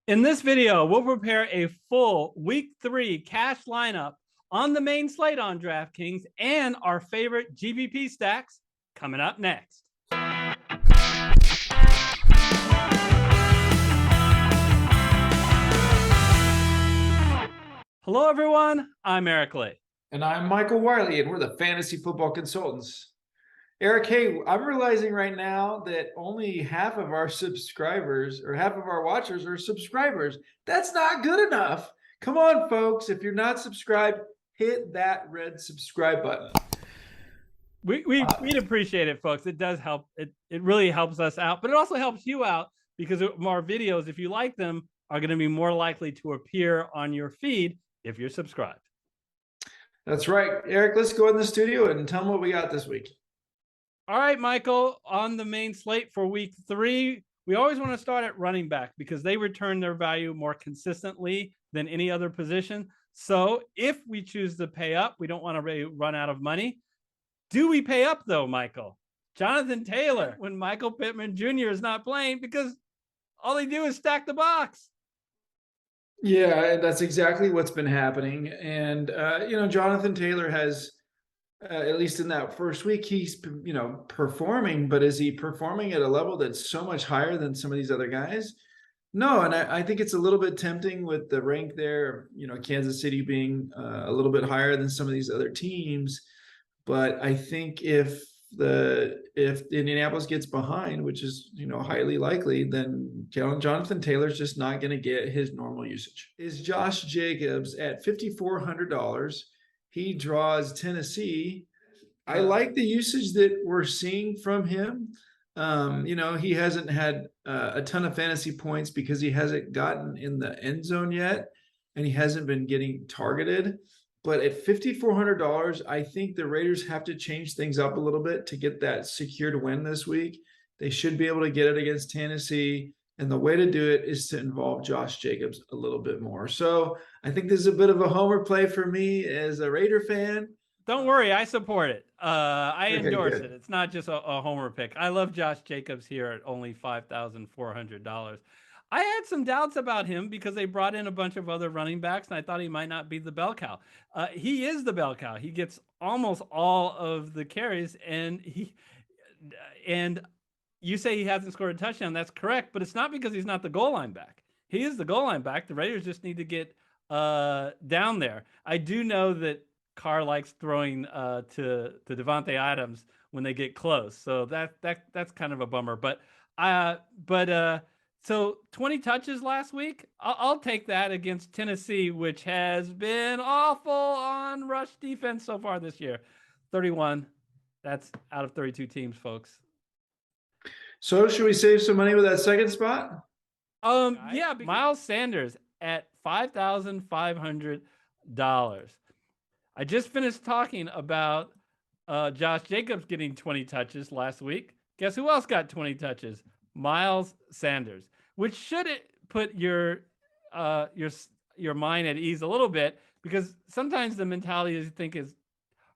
In this video, we'll prepare a full Week 3 cash lineup on the main slate on DraftKings and our favorite GPP stacks coming up next. Hello, everyone. I'm Eric Lee. And I'm Michael WIley, and we're the Fantasy Football Consultants. Eric, hey, I'm realizing right now that only half of our subscribers or half of our watchers are subscribers. That's not good enough. Come on, folks. If you're not subscribed, hit that red subscribe button. We'd appreciate it, folks. It does help. It really helps us out, but it also helps you out because our videos, if you like them, are going to be more likely to appear on your feed if you're subscribed. That's right. Eric, let's go in the studio and tell them what we got this week. All right, Michael, on the main slate for Week 3, we always want to start at running back because they return their value more consistently than any other position. So if we choose to pay up, we don't want to run out of money. Do we pay up, though, Michael? Jonathan Taylor, when Michael Pittman Jr. is not playing, because all they do is stack the box. Yeah, that's exactly what's been happening. And, Jonathan Taylor has, at least in that first week, he's, performing. But is he performing at a level that's so much higher than some of these other guys? No, and I think it's a little bit tempting with the rank there, Kansas City being a little bit higher than some of these other teams. But I think if Indianapolis gets behind, which is highly likely, then Jonathan Taylor's just not going to get his normal usage. Is Josh Jacobs at $5,400? He draws Tennessee. I like the usage that we're seeing from him. He hasn't had a ton of fantasy points because he hasn't gotten in the end zone yet, and he hasn't been getting targeted. But at $5,400, I think the Raiders have to change things up a little bit to get that secured win this week. They should be able to get it against Tennessee. And the way to do it is to involve Josh Jacobs a little bit more. So I think this is a bit of a homer play for me as a Raider fan. Don't worry, I support it. I endorse it. It's not just a homer pick. I love Josh Jacobs here at only $5,400. I had some doubts about him because they brought in a bunch of other running backs, and I thought he might not be the bell cow. He is the bell cow. He gets almost all of the carries, and you say he hasn't scored a touchdown. That's correct, but it's not because he's not the goal line back. He is the goal line back. The Raiders just need to get down there. I do know that Carr likes throwing to Devontae Adams when they get close, so that's kind of a bummer. So 20 touches last week, I'll take that against Tennessee, which has been awful on rush defense so far this year. 31, that's out of 32 teams, folks. So should we save some money with that second spot? Yeah, Miles Sanders at $5,500. I just finished talking about Josh Jacobs getting 20 touches last week. Guess who else got 20 touches? Miles Sanders, which should put your mind at ease a little bit, because sometimes the mentality you think is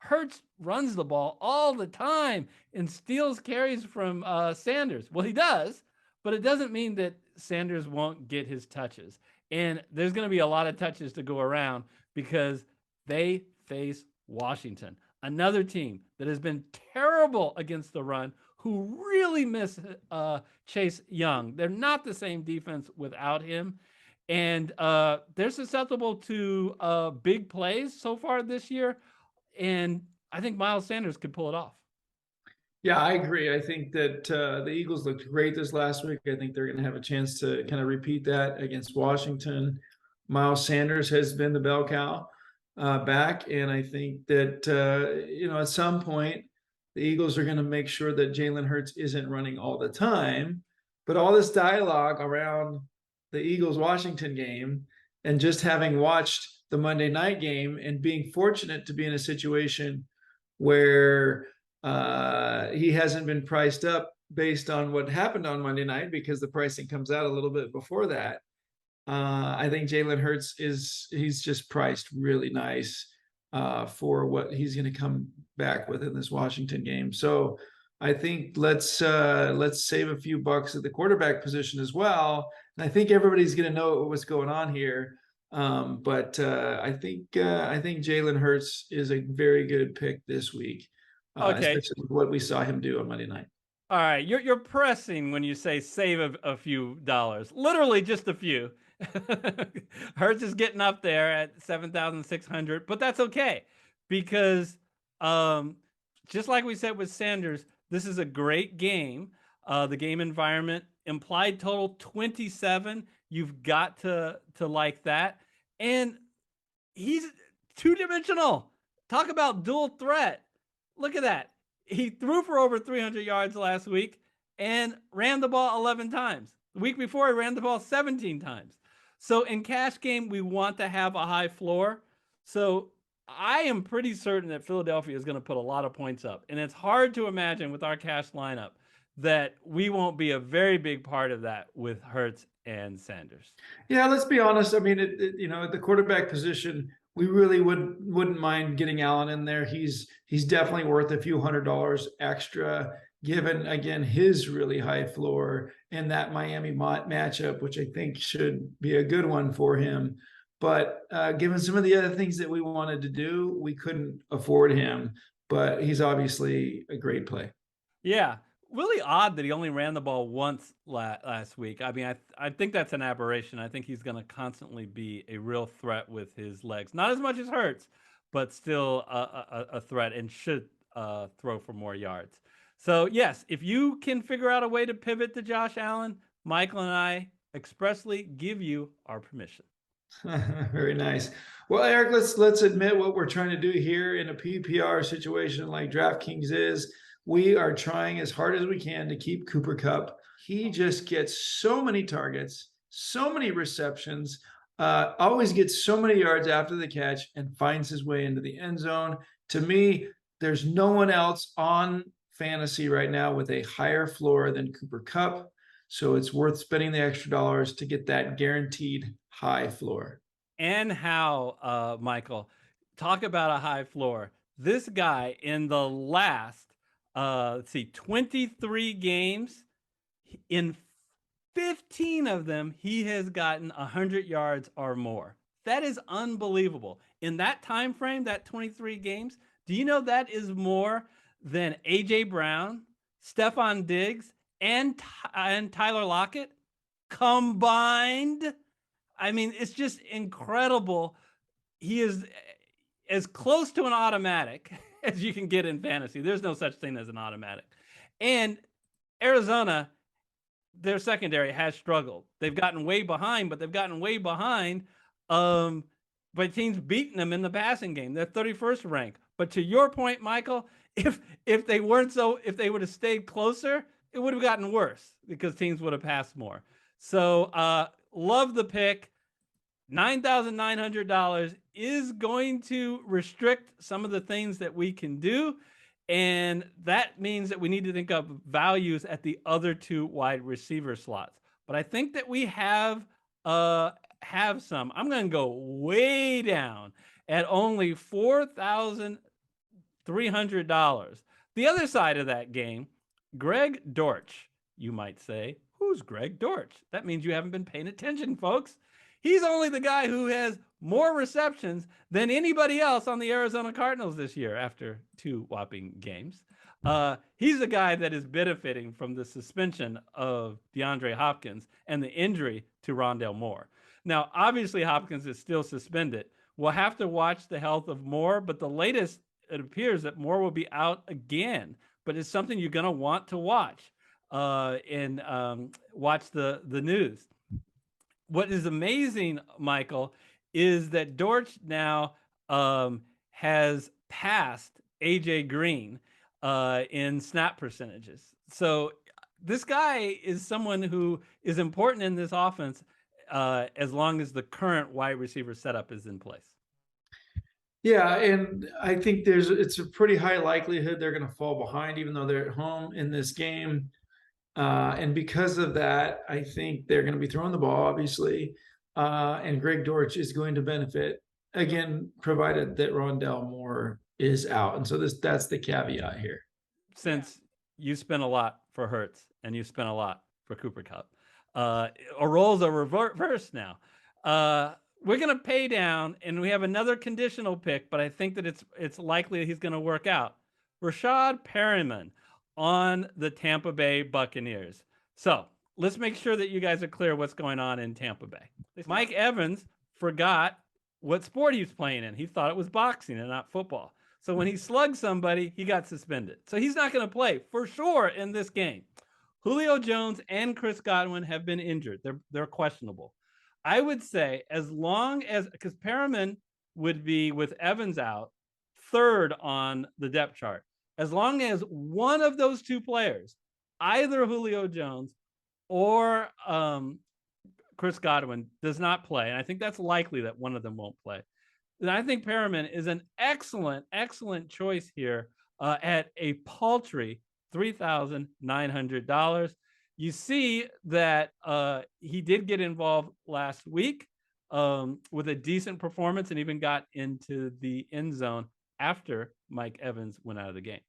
Hurts runs the ball all the time and steals carries from Sanders. Well, he does, but it doesn't mean that Sanders won't get his touches. And there's going to be a lot of touches to go around because they face Washington, another team that has been terrible against the run, who really miss Chase Young. They're not the same defense without him. And they're susceptible to big plays so far this year. And I think Miles Sanders could pull it off. Yeah, I agree. I think that the Eagles looked great this last week. I think they're going to have a chance to kind of repeat that against Washington. Miles Sanders has been the bell cow back. And I think that, at some point, the Eagles are going to make sure that Jalen Hurts isn't running all the time. But all this dialogue around the Eagles-Washington game, and just having watched the Monday night game and being fortunate to be in a situation where he hasn't been priced up based on what happened on Monday night, because the pricing comes out a little bit before that. I think Jalen Hurts he's just priced really nice for what he's going to come back with in this Washington game. So I think let's save a few bucks at the quarterback position as well. I think everybody's going to know what's going on here. But I think Jalen Hurts is a very good pick this week, Okay. especially with what we saw him do on Monday night. All right, you're pressing when you say save a few dollars. Literally just a few. Hertz is getting up there at 7,600, but that's okay because um, just like we said with Sanders, this is a great game. The game environment implied total 27. You've got to like that, and he's two-dimensional. Talk about dual threat. Look at that. He threw for over 300 yards last week and ran the ball 11 times. The week before, he ran the ball 17 times. So in cash game, we want to have a high floor. So I am pretty certain that Philadelphia is going to put a lot of points up. And it's hard to imagine with our cash lineup that we won't be a very big part of that with Hurts and Sanders. Yeah, let's be honest. I mean, at the quarterback position, we really wouldn't mind getting Allen in there. He's definitely worth a few $100s extra, given again his really high floor and that Miami matchup, which I think should be a good one for him. But given some of the other things that we wanted to do, we couldn't afford him. But he's obviously a great play. Yeah. Really odd that he only ran the ball once last week. I mean, I think that's an aberration. I think he's going to constantly be a real threat with his legs. Not as much as Hurts, but still a threat and should throw for more yards. So, yes, if you can figure out a way to pivot to Josh Allen, Michael and I expressly give you our permission. Very nice. Well, Eric, let's admit what we're trying to do here in a PPR situation like DraftKings is. We are trying as hard as we can to keep Cooper Kupp. He just gets so many targets, so many receptions, always gets so many yards after the catch, and finds his way into the end zone. To me, there's no one else on fantasy right now with a higher floor than Cooper Kupp. So it's worth spending the extra dollars to get that guaranteed high floor. And how, Michael, talk about a high floor. This guy in the last, let's see, 23 games, in 15 of them, he has gotten 100 yards or more. That is unbelievable. In that time frame, that 23 games, do you know that is more than A.J. Brown, Stephon Diggs, and Tyler Lockett combined? I mean, it's just incredible. He is as close to an automatic as you can get in fantasy. There's no such thing as an automatic. And Arizona, their secondary has struggled. They've gotten way behind, but they've gotten way behind by teams beating them in the passing game. They're 31st ranked. But to your point, Michael, if they would have stayed closer, it would have gotten worse because teams would have passed more. So love the pick. $9,900 is going to restrict some of the things that we can do. And that means that we need to think of values at the other two wide receiver slots. But I think that we have some. I'm going to go way down at only $4,300. The other side of that game, Greg Dortch. You might say, who's Greg Dortch? That means you haven't been paying attention, folks. He's only the guy who has more receptions than anybody else on the Arizona Cardinals this year after 2 whopping games. He's the guy that is benefiting from the suspension of DeAndre Hopkins and the injury to Rondale Moore. Now, obviously, Hopkins is still suspended. We'll have to watch the health of Moore, but the latest, it appears that Moore will be out again. But it's something you're going to want to watch and watch the news. What is amazing, Michael, is that Dortch now has passed AJ Green in snap percentages. So this guy is someone who is important in this offense as long as the current wide receiver setup is in place. Yeah, and I think it's a pretty high likelihood they're going to fall behind, even though they're at home in this game. And because of that, I think they're going to be throwing the ball, obviously. And Greg Dortch is going to benefit, again, provided that Rondale Moore is out. And so that's the caveat here. Since you spent a lot for Hurts and you spent a lot for Cooper Kupp, roles are reversed now. We're going to pay down, and we have another conditional pick, but I think that it's likely that he's going to work out. Rashad Perriman on the Tampa Bay Buccaneers. So let's make sure that you guys are clear what's going on in Tampa Bay. Mike Evans forgot what sport he was playing in. He thought it was boxing and not football. So when he slugged somebody, he got suspended. So he's not going to play for sure in this game. Julio Jones and Chris Godwin have been injured. They're questionable. I would say as long as, because Perriman would be with Evans out, third on the depth chart. As long as one of those two players, either Julio Jones or Chris Godwin, does not play, and I think that's likely that one of them won't play, then I think Perriman is an excellent, excellent choice here at a paltry $3,900. You see that he did get involved last week with a decent performance and even got into the end zone after Mike Evans went out of the game.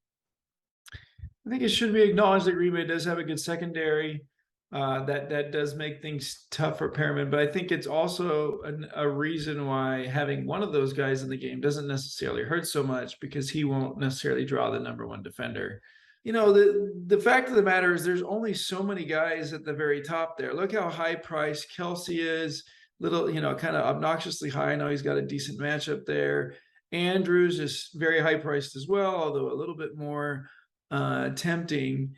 I think it should be acknowledged that Green Bay does have a good secondary. That does make things tough for Perriman, but I think it's also a reason why having one of those guys in the game doesn't necessarily hurt so much, because he won't necessarily draw the number one defender. You know, the fact of the matter is there's only so many guys at the very top there. Look how high priced Kelsey is, little, kind of obnoxiously high. I know he's got a decent matchup there. Andrews is very high priced as well, although a little bit more tempting.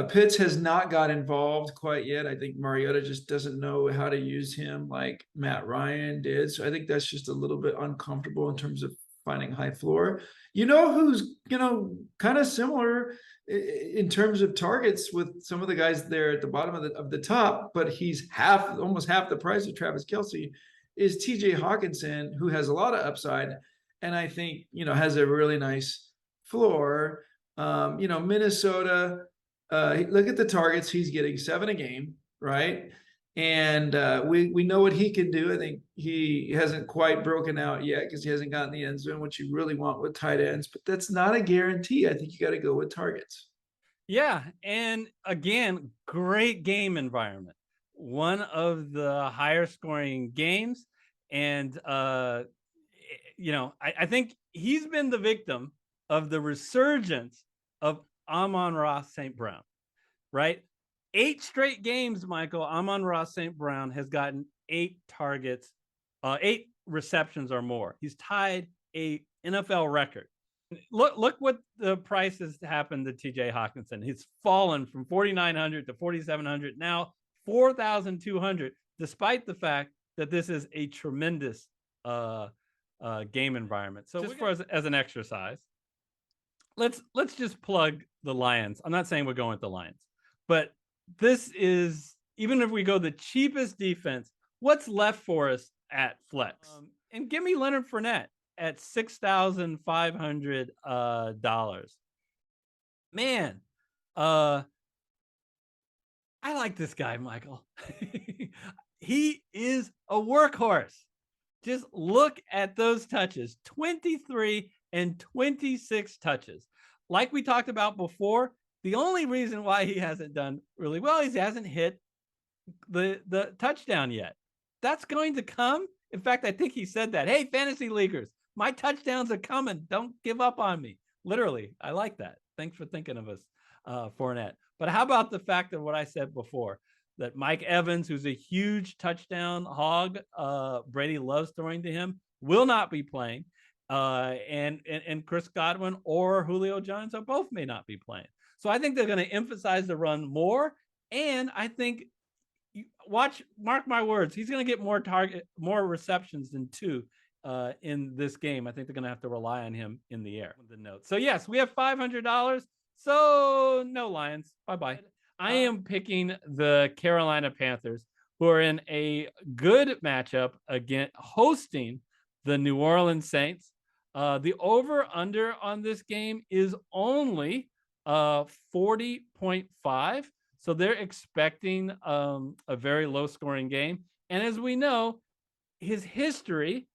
Pitts has not got involved quite yet. I think Mariota just doesn't know how to use him like Matt Ryan did. So I think that's just a little bit uncomfortable in terms of finding high floor. Who's, kind of similar in terms of targets with some of the guys there at the bottom of the top, but he's almost half the price of Travis Kelce, is TJ Hawkinson, who has a lot of upside. And I think, has a really nice floor. Minnesota, look at the targets. He's getting 7 a game, right? And we know what he can do. I think he hasn't quite broken out yet because he hasn't gotten the end zone, which you really want with tight ends. But that's not a guarantee. I think you got to go with targets. Yeah, and again, great game environment. One of the higher scoring games. And, I think he's been the victim of the resurgence of Amon-Ra St. Brown, right? 8 straight games, Michael, Amon-Ra St. Brown has gotten 8 targets, 8 receptions or more. He's tied a NFL record. Look what the price has happened to TJ Hawkinson. He's fallen from 4,900 to 4,700, now 4,200, despite the fact that this is a tremendous game environment. So just as an exercise, let's just plug the Lions. I'm not saying we're going with the Lions, but this is, even if we go the cheapest defense, what's left for us at flex? And give me Leonard Fournette at $6,500. Man, I like this guy, Michael. He is a workhorse. Just look at those touches, 23 and 26 touches. Like we talked about before, the only reason why he hasn't done really well is he hasn't hit the touchdown yet. That's going to come. In fact, I think he said that. Hey, fantasy leaguers, my touchdowns are coming. Don't give up on me. Literally, I like that. Thanks for thinking of us, Fournette. But how about the fact of what I said before, that Mike Evans, who's a huge touchdown hog, Brady loves throwing to him, will not be playing. And Chris Godwin or Julio Jones both may not be playing. So I think they're going to emphasize the run more. And I think, mark my words, he's going to get more receptions than 2 in this game. I think they're going to have to rely on him in the air. The note. So yes, we have $500. So no Lions. Bye-bye. I am picking the Carolina Panthers, who are in a good matchup against hosting the New Orleans Saints. The over-under on this game is only 40.5. So they're expecting a very low-scoring game. And as we know, his history,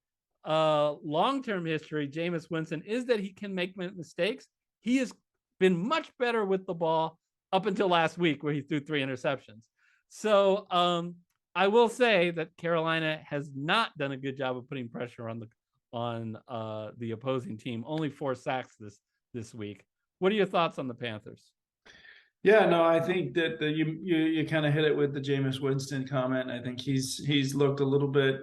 long-term history, Jameis Winston, is that he can make mistakes. He has been much better with the ball up until last week, where he threw 3 interceptions. So I will say that Carolina has not done a good job of putting pressure on the opposing team. Only 4 sacks this week. What are your thoughts on the Panthers? Yeah, no, I think that you kind of hit it with the Jameis Winston comment. I think he's looked a little bit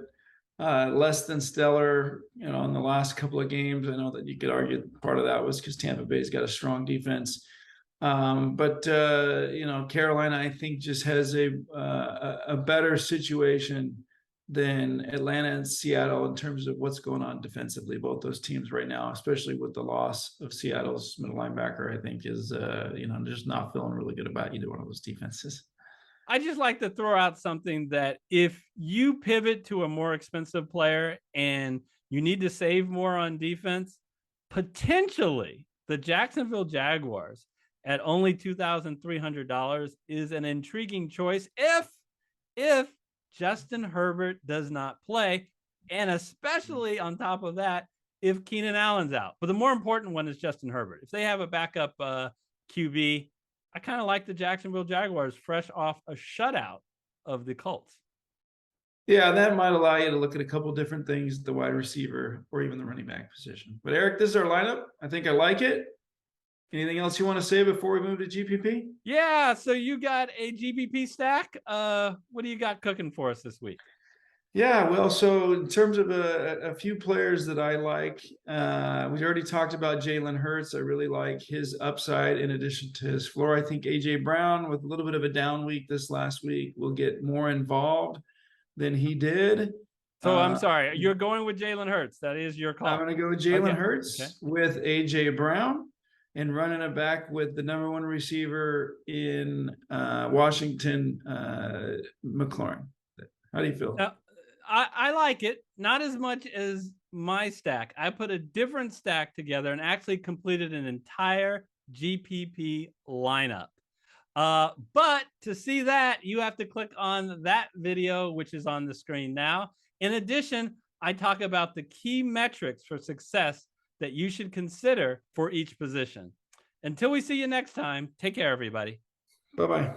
less than stellar, in the last couple of games. I know that you could argue part of that was because Tampa Bay's got a strong defense. But Carolina, I think, just has a better situation than Atlanta and Seattle in terms of what's going on defensively. Both those teams right now, especially with the loss of Seattle's middle linebacker, I think is just not feeling really good about either one of those defenses. I just like to throw out something that if you pivot to a more expensive player and you need to save more on defense, potentially the Jacksonville Jaguars at only $2,300 is an intriguing choice if Justin Herbert does not play, and especially on top of that, if Keenan Allen's out. But the more important one is Justin Herbert. If they have a backup QB, I kind of like the Jacksonville Jaguars fresh off a shutout of the Colts. Yeah, that might allow you to look at a couple different things, the wide receiver or even the running back position. But Eric, this is our lineup. I think I like it. Anything else you want to say before we move to GPP? Yeah, so you got a GPP stack. What do you got cooking for us this week? Yeah, well, so in terms of a few players that I like, we already talked about Jalen Hurts. I really like his upside in addition to his floor. I think A.J. Brown, with a little bit of a down week this last week, will get more involved than he did. So I'm sorry, you're going with Jalen Hurts. That is your call. I'm going to go with Jalen Hurts with A.J. Brown and running it back with the number one receiver in Washington, McLaurin. How do you feel? I like it, not as much as my stack. I put a different stack together and actually completed an entire GPP lineup. But to see that, you have to click on that video, which is on the screen now. In addition, I talk about the key metrics for success that you should consider for each position. Until we see you next time, take care, everybody. Bye-bye.